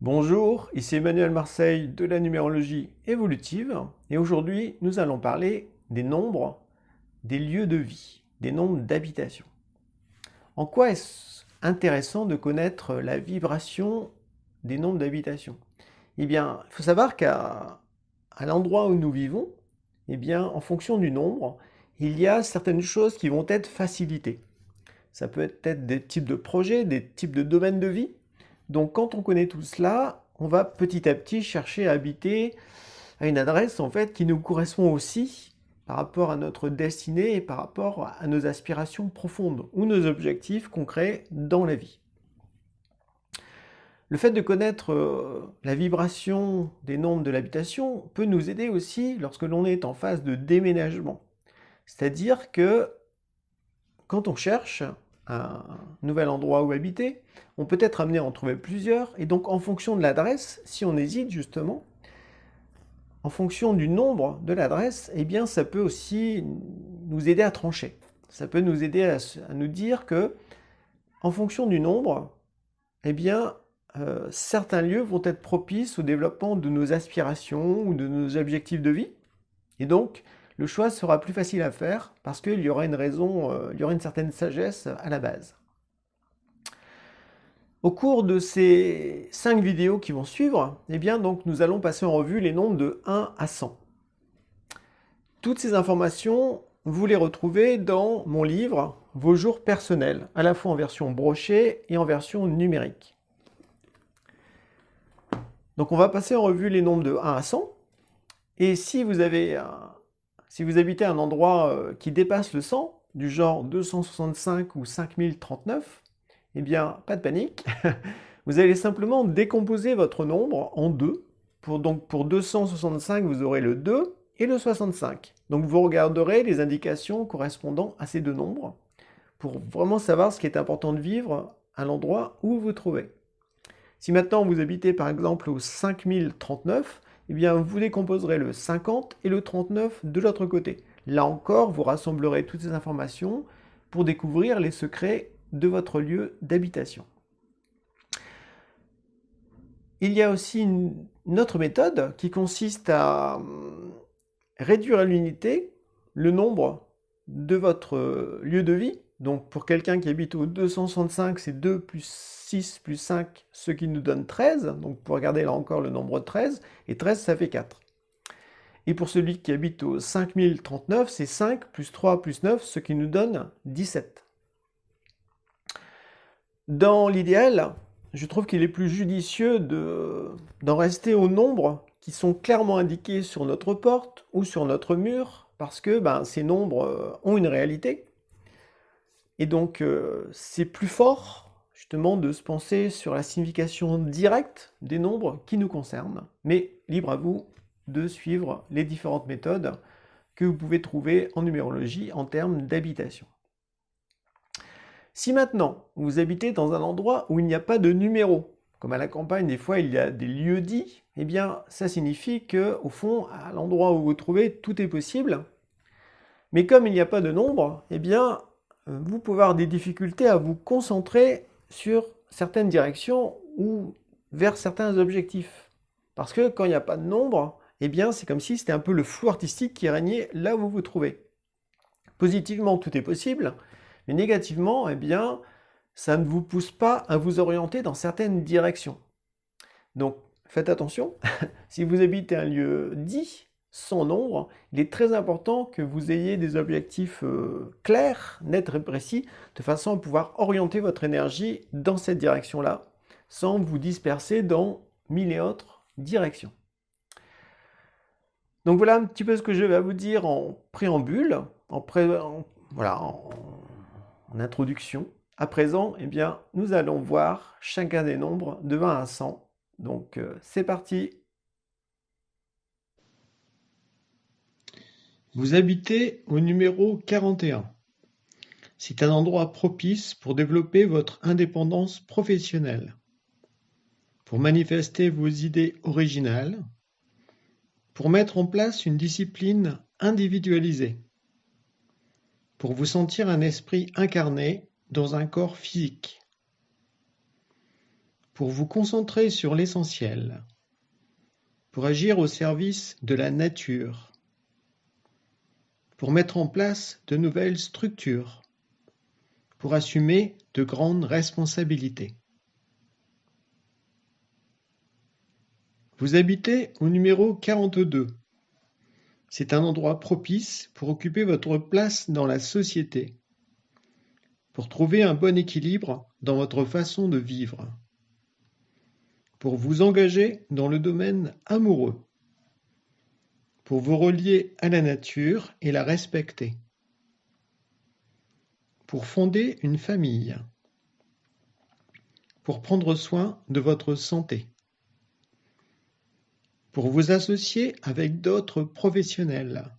Bonjour, ici Emmanuel Marseille de la numérologie évolutive et aujourd'hui nous allons parler des nombres, des lieux de vie, des nombres d'habitation. En quoi est-ce intéressant de connaître la vibration des nombres d'habitation? Eh bien, il faut savoir qu'à l'endroit où nous vivons, eh bien, en fonction du nombre, il y a certaines choses qui vont être facilitées. Ça peut être des types de projets, des types de domaines de vie. Donc quand on connaît tout cela, on va petit à petit chercher à habiter à une adresse en fait qui nous correspond aussi par rapport à notre destinée et par rapport à nos aspirations profondes ou nos objectifs concrets dans la vie. Le fait de connaître la vibration des nombres de l'habitation peut nous aider aussi lorsque l'on est en phase de déménagement. C'est-à-dire que quand on cherche un nouvel endroit où habiter, on peut être amené à en trouver plusieurs, et donc en fonction de l'adresse, si on hésite justement, en fonction du nombre de l'adresse, eh bien ça peut aussi nous aider à trancher. Ça peut nous aider à nous dire que, en fonction du nombre, eh bien certains lieux vont être propices au développement de nos aspirations ou de nos objectifs de vie, et donc le choix sera plus facile à faire parce qu'il y aura une raison, il y aura une certaine sagesse à la base. Au cours de ces 5 vidéos qui vont suivre, eh bien, donc, nous allons passer en revue les nombres de 1 à 100. Toutes ces informations, vous les retrouvez dans mon livre « Vos jours personnels », à la fois en version brochée et en version numérique. Donc on va passer en revue les nombres de 1 à 100. Et si vous habitez un endroit qui dépasse le 100, du genre 265 ou 5039, eh bien, pas de panique. Vous allez simplement décomposer votre nombre en deux. Donc pour 265, vous aurez le 2 et le 65. Donc vous regarderez les indications correspondant à ces deux nombres pour vraiment savoir ce qui est important de vivre à l'endroit où vous vous trouvez. Si maintenant vous habitez par exemple au 5039, eh bien vous décomposerez le 50 et le 39 de l'autre côté. Là encore, vous rassemblerez toutes ces informations pour découvrir les secrets de votre lieu d'habitation. Il y a aussi une autre méthode qui consiste à réduire à l'unité le nombre de votre lieu de vie. Donc pour quelqu'un qui habite au 265, c'est 2 plus 6 plus 5, ce qui nous donne 13. Donc pour regarder là encore le nombre 13, et 13 ça fait 4. Et pour celui qui habite au 5039, c'est 5 plus 3 plus 9, ce qui nous donne 17. Dans l'idéal, je trouve qu'il est plus judicieux d'en rester aux nombres qui sont clairement indiqués sur notre porte ou sur notre mur, parce que ces nombres ont une réalité. Et donc c'est plus fort justement de se penser sur la signification directe des nombres qui nous concernent. Mais libre à vous de suivre les différentes méthodes que vous pouvez trouver en numérologie en termes d'habitation. Si maintenant vous habitez dans un endroit où il n'y a pas de numéro, comme à la campagne des fois il y a des lieux-dits, eh bien ça signifie que au fond à l'endroit où vous vous trouvez tout est possible. Mais comme il n'y a pas de nombre, eh bien vous pouvez avoir des difficultés à vous concentrer sur certaines directions ou vers certains objectifs. Parce que quand il n'y a pas de nombre, eh bien c'est comme si c'était un peu le flou artistique qui régnait là où vous vous trouvez. Positivement, tout est possible, mais négativement, eh bien, ça ne vous pousse pas à vous orienter dans certaines directions. Donc, faites attention, si vous habitez un lieu dit, sans nombre, il est très important que vous ayez des objectifs clairs, nets et précis, de façon à pouvoir orienter votre énergie dans cette direction-là, sans vous disperser dans 1000 et autres directions. Donc voilà un petit peu ce que je vais vous dire en préambule, voilà, en introduction. À présent, eh bien, nous allons voir chacun des nombres de 1 à 100. Donc c'est parti. Vous habitez au numéro 41. C'est un endroit propice pour développer votre indépendance professionnelle, pour manifester vos idées originales, pour mettre en place une discipline individualisée, pour vous sentir un esprit incarné dans un corps physique, pour vous concentrer sur l'essentiel, pour agir au service de la nature, pour mettre en place de nouvelles structures, pour assumer de grandes responsabilités. Vous habitez au numéro 42. C'est un endroit propice pour occuper votre place dans la société, pour trouver un bon équilibre dans votre façon de vivre, pour vous engager dans le domaine amoureux, pour vous relier à la nature et la respecter, pour fonder une famille, pour prendre soin de votre santé, pour vous associer avec d'autres professionnels,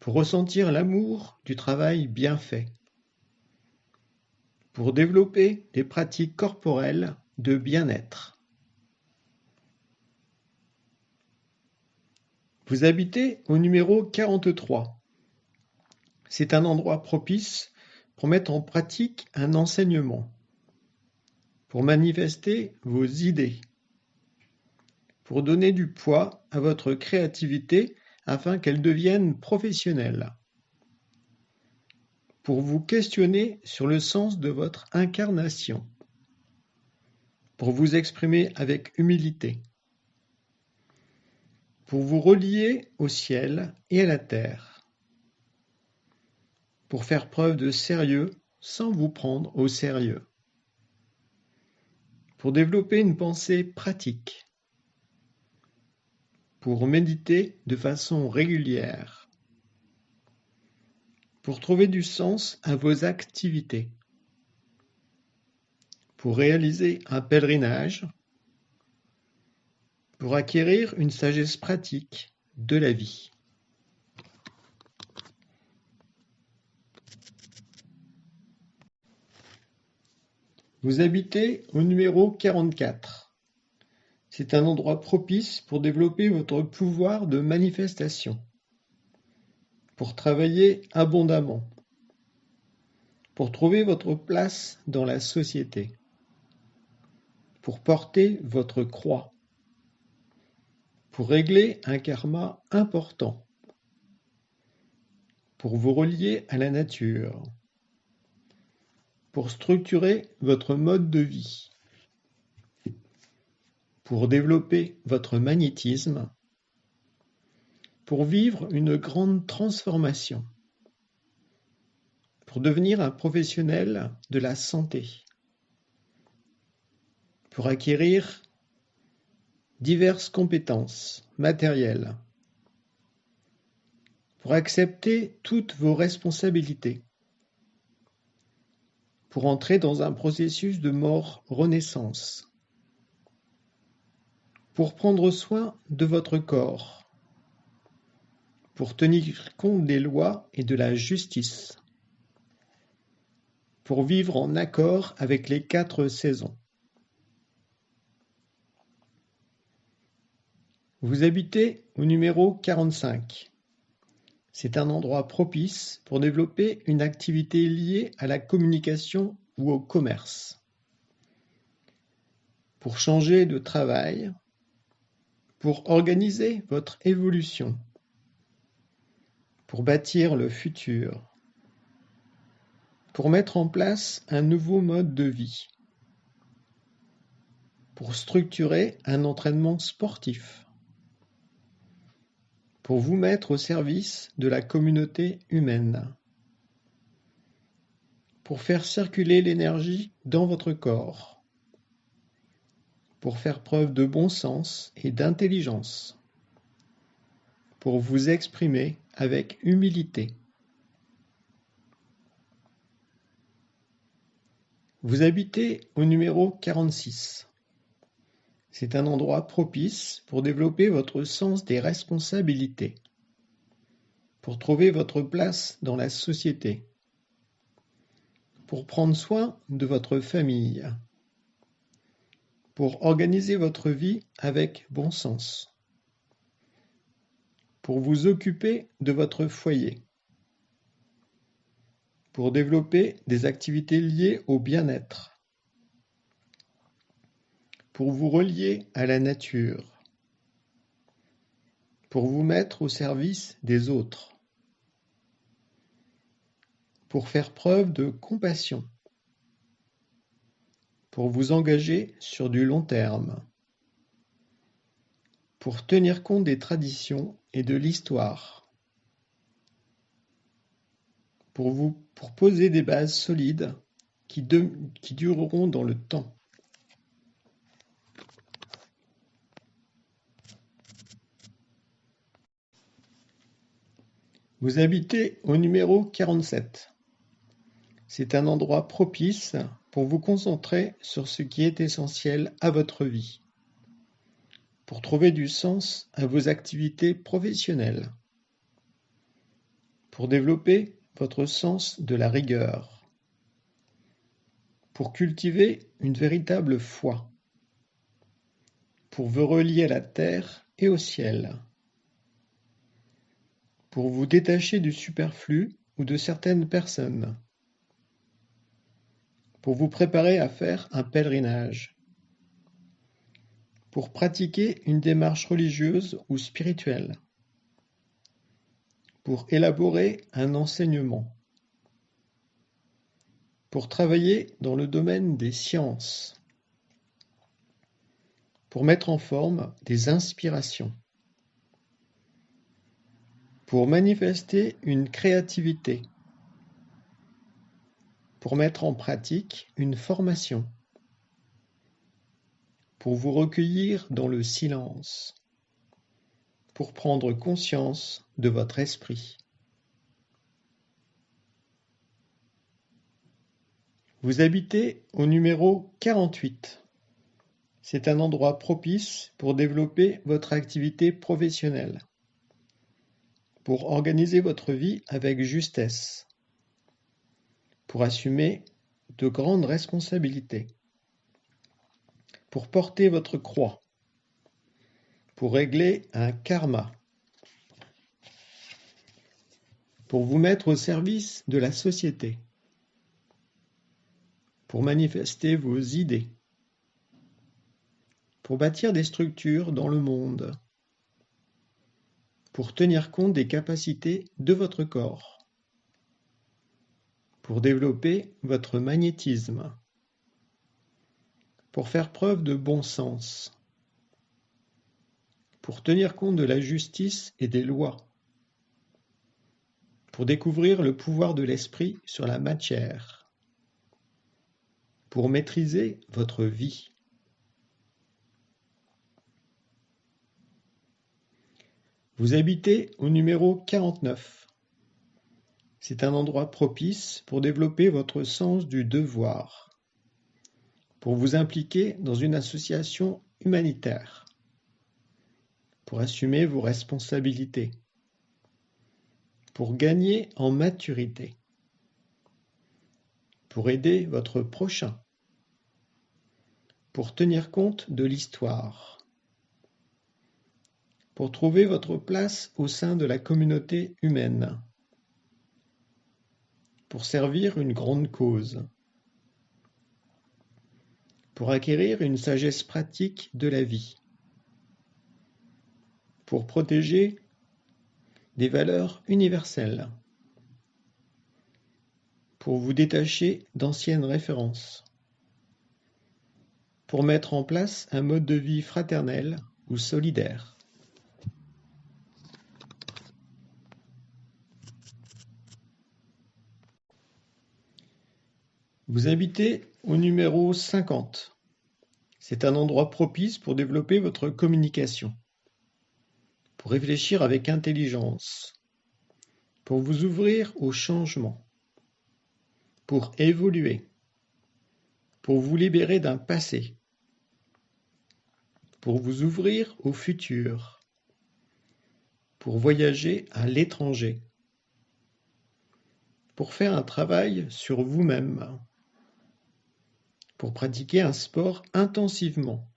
pour ressentir l'amour du travail bien fait, pour développer des pratiques corporelles de bien-être. Vous habitez au numéro 43. C'est un endroit propice pour mettre en pratique un enseignement, pour manifester vos idées, pour donner du poids à votre créativité afin qu'elle devienne professionnelle, pour vous questionner sur le sens de votre incarnation, pour vous exprimer avec humilité, pour vous relier au ciel et à la terre, pour faire preuve de sérieux sans vous prendre au sérieux, pour développer une pensée pratique, pour méditer de façon régulière, pour trouver du sens à vos activités, pour réaliser un pèlerinage, pour acquérir une sagesse pratique de la vie. Vous habitez au numéro 44. C'est un endroit propice pour développer votre pouvoir de manifestation, pour travailler abondamment, pour trouver votre place dans la société, pour porter votre croix, pour régler un karma important, pour vous relier à la nature, pour structurer votre mode de vie, pour développer votre magnétisme, pour vivre une grande transformation, pour devenir un professionnel de la santé, pour acquérir diverses compétences matérielles, pour accepter toutes vos responsabilités, pour entrer dans un processus de mort-renaissance, pour prendre soin de votre corps, pour tenir compte des lois et de la justice, pour vivre en accord avec les 4 saisons. Vous habitez au numéro 45. C'est un endroit propice pour développer une activité liée à la communication ou au commerce, pour changer de travail, pour organiser votre évolution, pour bâtir le futur, pour mettre en place un nouveau mode de vie, pour structurer un entraînement sportif, pour vous mettre au service de la communauté humaine, pour faire circuler l'énergie dans votre corps, pour faire preuve de bon sens et d'intelligence, pour vous exprimer avec humilité. Vous habitez au numéro 46. C'est un endroit propice pour développer votre sens des responsabilités, pour trouver votre place dans la société, pour prendre soin de votre famille, pour organiser votre vie avec bon sens, pour vous occuper de votre foyer, pour développer des activités liées au bien-être, pour vous relier à la nature, pour vous mettre au service des autres, pour faire preuve de compassion, pour vous engager sur du long terme, pour tenir compte des traditions et de l'histoire, pour poser des bases solides qui dureront dans le temps. Vous habitez au numéro 47. C'est un endroit propice pour vous concentrer sur ce qui est essentiel à votre vie, pour trouver du sens à vos activités professionnelles, pour développer votre sens de la rigueur, pour cultiver une véritable foi, pour vous relier à la terre et au ciel, pour vous détacher du superflu ou de certaines personnes, pour vous préparer à faire un pèlerinage, pour pratiquer une démarche religieuse ou spirituelle, pour élaborer un enseignement, pour travailler dans le domaine des sciences, pour mettre en forme des inspirations, pour manifester une créativité, pour mettre en pratique une formation, pour vous recueillir dans le silence, pour prendre conscience de votre esprit. Vous habitez au numéro 48. C'est un endroit propice pour développer votre activité professionnelle, pour organiser votre vie avec justesse, pour assumer de grandes responsabilités, pour porter votre croix, pour régler un karma, pour vous mettre au service de la société, pour manifester vos idées, pour bâtir des structures dans le monde, pour tenir compte des capacités de votre corps, pour développer votre magnétisme, pour faire preuve de bon sens, pour tenir compte de la justice et des lois, pour découvrir le pouvoir de l'esprit sur la matière, pour maîtriser votre vie. Vous habitez au numéro 49. C'est un endroit propice pour développer votre sens du devoir, pour vous impliquer dans une association humanitaire, pour assumer vos responsabilités, pour gagner en maturité, pour aider votre prochain, pour tenir compte de l'histoire, pour trouver votre place au sein de la communauté humaine, pour servir une grande cause, pour acquérir une sagesse pratique de la vie, pour protéger des valeurs universelles, pour vous détacher d'anciennes références, pour mettre en place un mode de vie fraternel ou solidaire. Vous habitez au numéro 50. C'est un endroit propice pour développer votre communication, pour réfléchir avec intelligence, pour vous ouvrir au changement, pour évoluer, pour vous libérer d'un passé, pour vous ouvrir au futur, pour voyager à l'étranger, pour faire un travail sur vous-même, pour pratiquer un sport intensivement,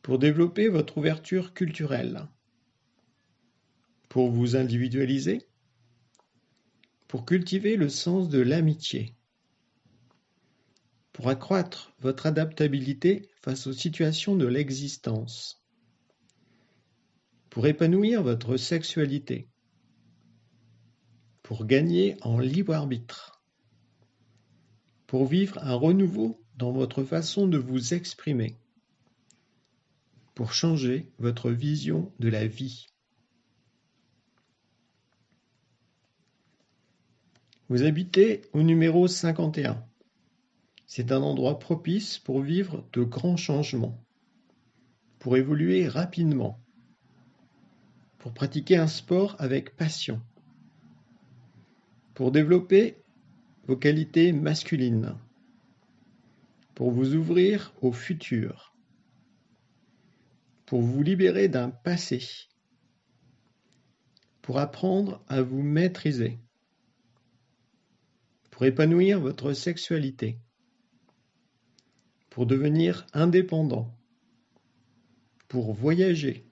pour développer votre ouverture culturelle, pour vous individualiser, pour cultiver le sens de l'amitié, pour accroître votre adaptabilité face aux situations de l'existence, pour épanouir votre sexualité, pour gagner en libre arbitre, pour vivre un renouveau dans votre façon de vous exprimer, pour changer votre vision de la vie. Vous habitez au numéro 51. C'est un endroit propice pour vivre de grands changements, pour évoluer rapidement, pour pratiquer un sport avec passion, pour développer vos qualités masculines, pour vous ouvrir au futur, pour vous libérer d'un passé, pour apprendre à vous maîtriser, pour épanouir votre sexualité, pour devenir indépendant, pour voyager,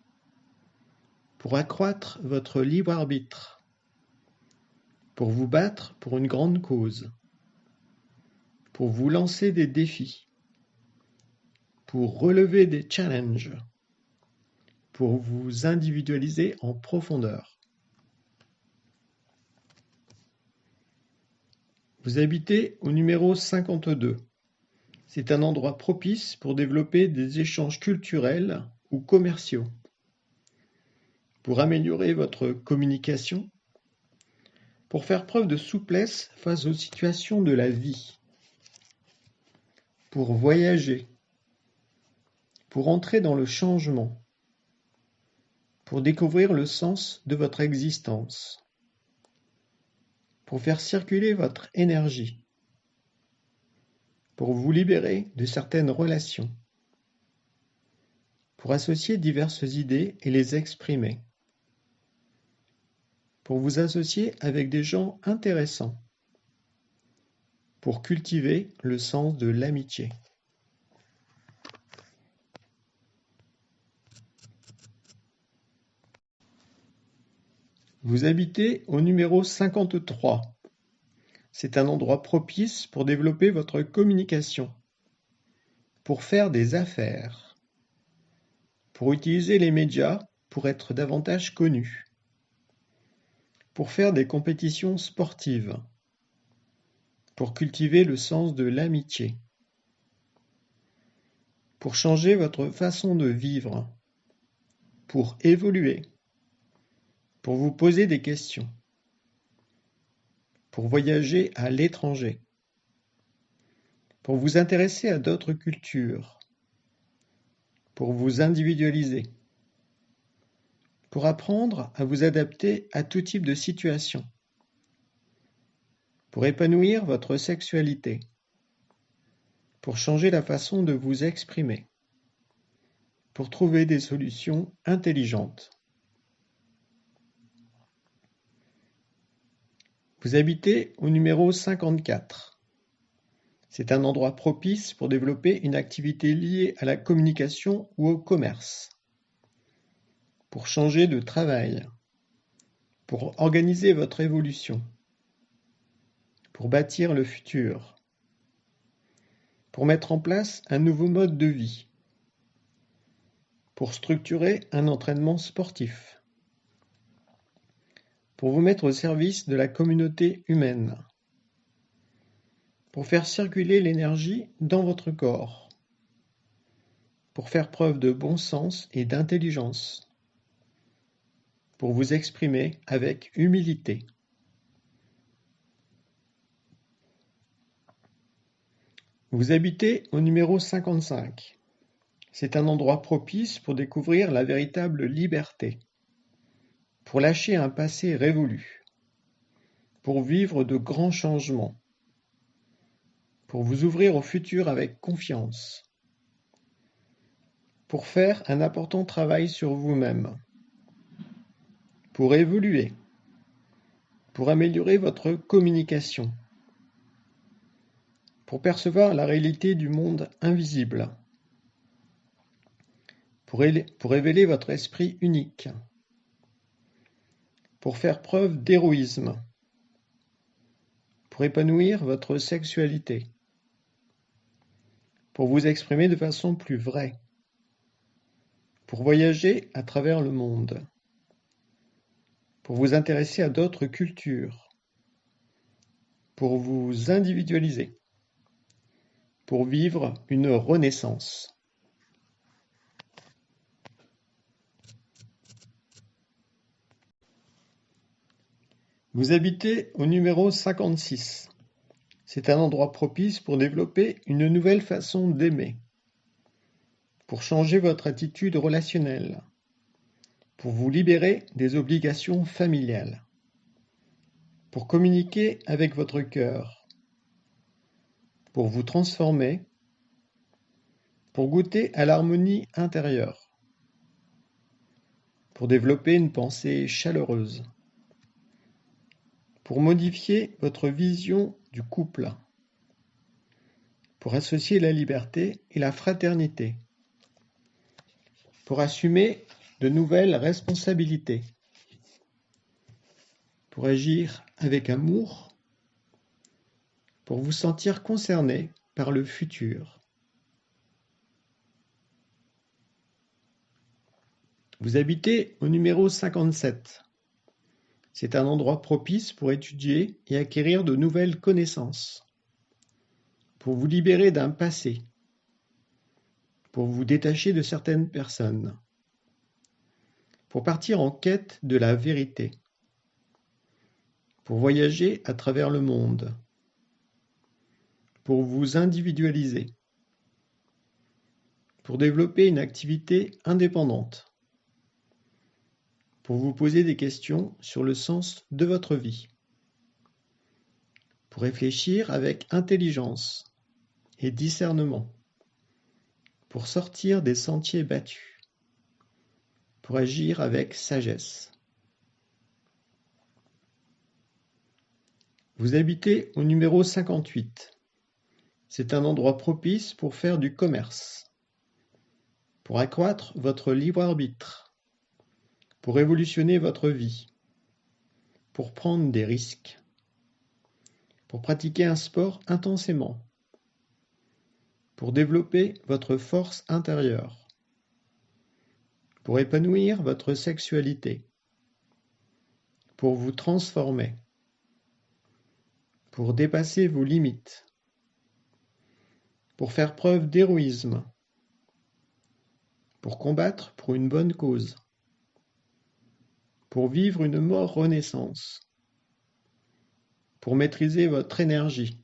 pour accroître votre libre arbitre, pour vous battre pour une grande cause, pour vous lancer des défis, pour relever des challenges, pour vous individualiser en profondeur. Vous habitez au numéro 52. C'est un endroit propice pour développer des échanges culturels ou commerciaux, pour améliorer votre communication, pour faire preuve de souplesse face aux situations de la vie, pour voyager, pour entrer dans le changement, pour découvrir le sens de votre existence, pour faire circuler votre énergie, pour vous libérer de certaines relations, pour associer diverses idées et les exprimer, pour vous associer avec des gens intéressants, pour cultiver le sens de l'amitié. Vous habitez au numéro 53. C'est un endroit propice pour développer votre communication, pour faire des affaires, pour utiliser les médias pour être davantage connu, pour faire des compétitions sportives, pour cultiver le sens de l'amitié, pour changer votre façon de vivre, pour évoluer, pour vous poser des questions, pour voyager à l'étranger, pour vous intéresser à d'autres cultures, pour vous individualiser, pour apprendre à vous adapter à tout type de situation, pour épanouir votre sexualité, pour changer la façon de vous exprimer, pour trouver des solutions intelligentes. Vous habitez au numéro 54. C'est un endroit propice pour développer une activité liée à la communication ou au commerce, pour changer de travail, pour organiser votre évolution, pour bâtir le futur, pour mettre en place un nouveau mode de vie, pour structurer un entraînement sportif, pour vous mettre au service de la communauté humaine, pour faire circuler l'énergie dans votre corps, pour faire preuve de bon sens et d'intelligence, pour vous exprimer avec humilité. Vous habitez au numéro 55. C'est un endroit propice pour découvrir la véritable liberté, pour lâcher un passé révolu, pour vivre de grands changements, pour vous ouvrir au futur avec confiance, pour faire un important travail sur vous-même, pour évoluer, pour améliorer votre communication, pour percevoir la réalité du monde invisible, pour révéler votre esprit unique, pour faire preuve d'héroïsme, pour épanouir votre sexualité, pour vous exprimer de façon plus vraie, pour voyager à travers le monde, pour vous intéresser à d'autres cultures, pour vous individualiser, pour vivre une renaissance. Vous habitez au numéro 56. C'est un endroit propice pour développer une nouvelle façon d'aimer, pour changer votre attitude relationnelle, pour vous libérer des obligations familiales, pour communiquer avec votre cœur, pour vous transformer, pour goûter à l'harmonie intérieure, pour développer une pensée chaleureuse, pour modifier votre vision du couple, pour associer la liberté et la fraternité, pour assumer de nouvelles responsabilités, pour agir avec amour, pour vous sentir concerné par le futur. Vous habitez au numéro 57. C'est un endroit propice pour étudier et acquérir de nouvelles connaissances, pour vous libérer d'un passé, pour vous détacher de certaines personnes, pour partir en quête de la vérité, pour voyager à travers le monde, pour vous individualiser, pour développer une activité indépendante, pour vous poser des questions sur le sens de votre vie, pour réfléchir avec intelligence et discernement, pour sortir des sentiers battus, pour agir avec sagesse. Vous habitez au numéro 58. C'est un endroit propice pour faire du commerce, pour accroître votre libre arbitre, pour révolutionner votre vie, pour prendre des risques, pour pratiquer un sport intensément, pour développer votre force intérieure, pour épanouir votre sexualité, pour vous transformer, pour dépasser vos limites, pour faire preuve d'héroïsme, pour combattre pour une bonne cause, pour vivre une mort renaissance, pour maîtriser votre énergie,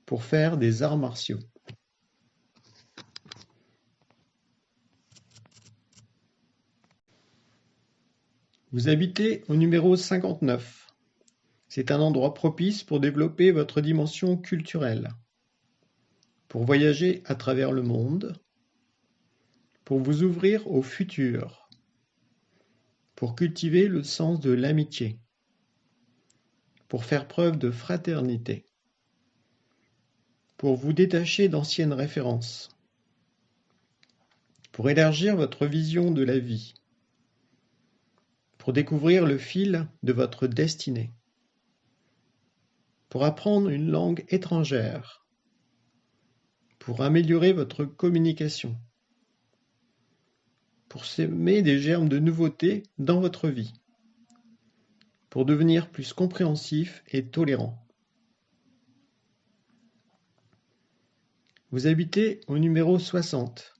pour faire des arts martiaux. Vous habitez au numéro 59. C'est un endroit propice pour développer votre dimension culturelle, pour voyager à travers le monde, pour vous ouvrir au futur, pour cultiver le sens de l'amitié, pour faire preuve de fraternité, pour vous détacher d'anciennes références, pour élargir votre vision de la vie, pour découvrir le fil de votre destinée, pour apprendre une langue étrangère, pour améliorer votre communication, pour s'aimer des germes de nouveauté dans votre vie, pour devenir plus compréhensif et tolérant. Vous habitez au numéro 60.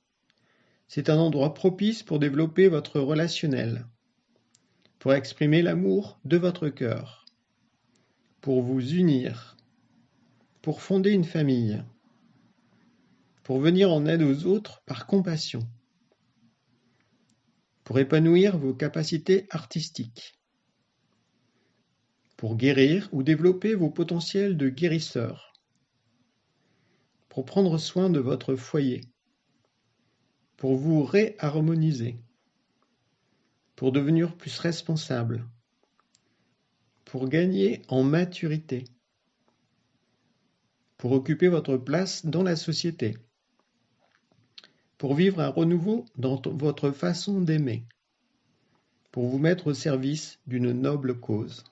C'est un endroit propice pour développer votre relationnel, pour exprimer l'amour de votre cœur, pour vous unir, pour fonder une famille, pour venir en aide aux autres par compassion, pour épanouir vos capacités artistiques, pour guérir ou développer vos potentiels de guérisseur, pour prendre soin de votre foyer, pour vous réharmoniser, pour devenir plus responsable, pour gagner en maturité, pour occuper votre place dans la société, pour vivre un renouveau dans votre façon d'aimer, pour vous mettre au service d'une noble cause.